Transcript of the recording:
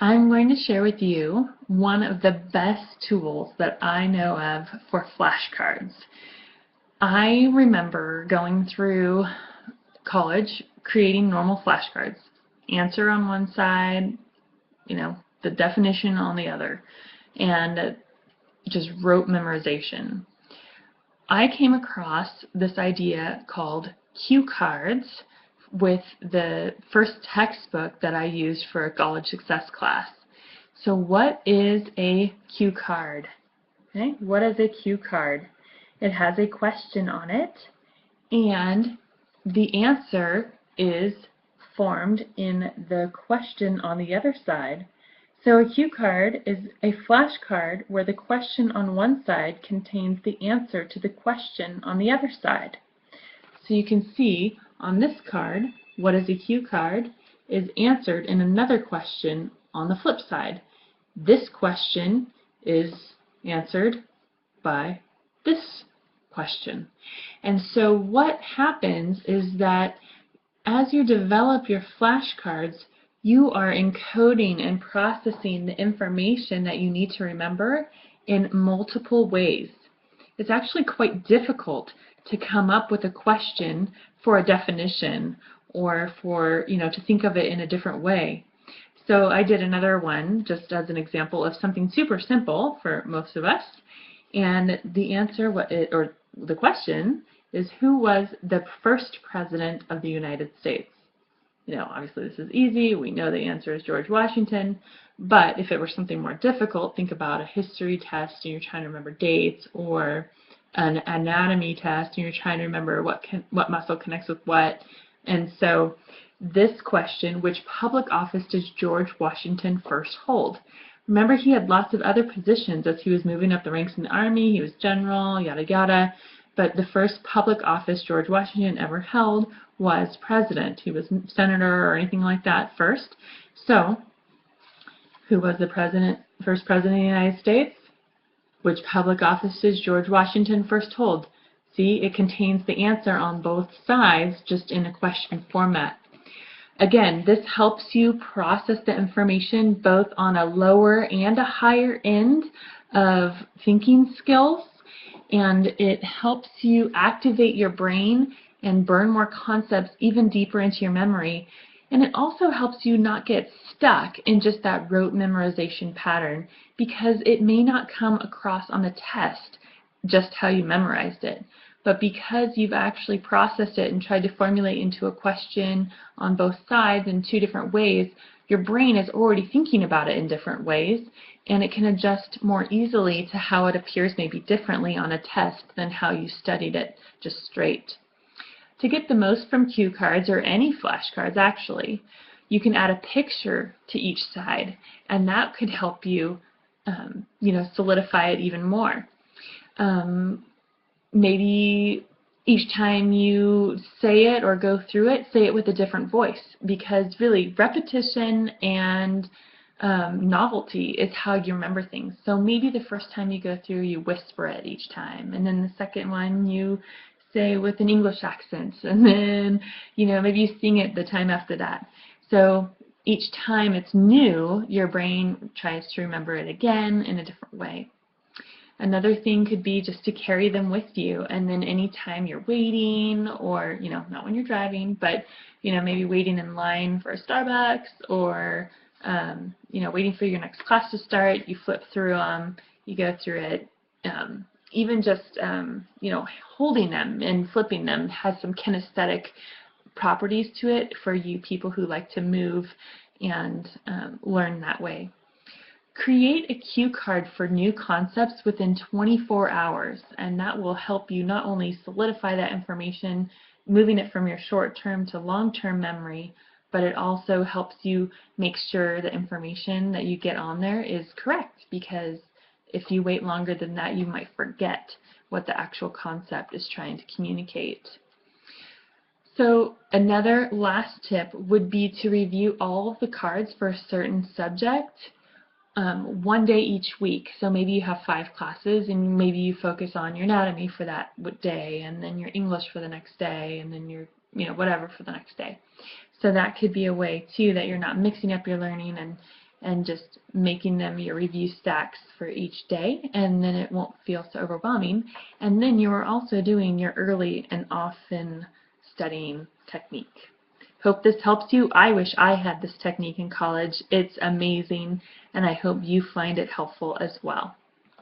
I'm going to share with you one of the best tools that I know of for flashcards. I remember going through college creating normal flashcards. Answer on one side, the definition on the other, and just rote memorization. I came across this idea called cue cards with the first textbook that I used for a college success class. So what is a cue card? Okay, what is a cue card? It has a question on it, and the answer is formed in the question on the other side. So a cue card is a flashcard where the question on one side contains the answer to the question on the other side. So you can see on this card, what is a cue card is answered in another question on the flip side. This question is answered by this question. And so what happens is that as you develop your flashcards, you are encoding and processing the information that you need to remember in multiple ways. It's actually quite difficult to come up with a question for a definition or for, to think of it in a different way. So I did another one just as an example of something super simple for most of us. And the answer, or the question, is who was the first president of the United States? Obviously this is easy. We know the answer is George Washington. But if it were something more difficult, think about a history test and you're trying to remember dates, or an anatomy test and you're trying to remember what muscle connects with what. And so this question, which public office does George Washington first hold? Remember, he had lots of other positions as he was moving up the ranks in the army. He was general, yada yada. But the first public office George Washington ever held was president. He was senator or anything like that first. So, who was the first president of the United States? Which public office does George Washington first hold? See, it contains the answer on both sides, just in a question format. Again, this helps you process the information both on a lower and a higher end of thinking skills, and it helps you activate your brain and burn more concepts even deeper into your memory. And it also helps you not get stuck in just that rote memorization pattern, because it may not come across on the test just how you memorized it. But because you've actually processed it and tried to formulate into a question on both sides in two different ways, your brain is already thinking about it in different ways, and it can adjust more easily to how it appears maybe differently on a test than how you studied it just straight. To get the most from cue cards, or any flashcards actually, you can add a picture to each side, and that could help you, solidify it even more. Maybe each time you say it or go through it, say it with a different voice, because really repetition and novelty is how you remember things. So maybe the first time you go through, you whisper it each time, and then the second one you say with an English accent, and then maybe you sing it the time after that. So each time it's new, your brain tries to remember it again in a different way. Another thing could be just to carry them with you, and then anytime you're waiting, or not when you're driving, but maybe waiting in line for a Starbucks, or waiting for your next class to start, you flip through them, you go through it. Even just holding them and flipping them has some kinesthetic properties to it for you people who like to move and learn that way. Create a cue card for new concepts within 24 hours, and that will help you not only solidify that information, moving it from your short-term to long-term memory, but it also helps you make sure the information that you get on there is correct, because if you wait longer than that, you might forget what the actual concept is trying to communicate. So another last tip would be to review all of the cards for a certain subject one day each week. So maybe you have 5 classes, and maybe you focus on your anatomy for that day, and then your English for the next day, and then your whatever for the next day. So that could be a way too that you're not mixing up your learning, and just making them your review stacks for each day, and then it won't feel so overwhelming. And then you are also doing your early and often studying technique. Hope this helps you. I wish I had this technique in college. It's amazing, and I hope you find it helpful as well.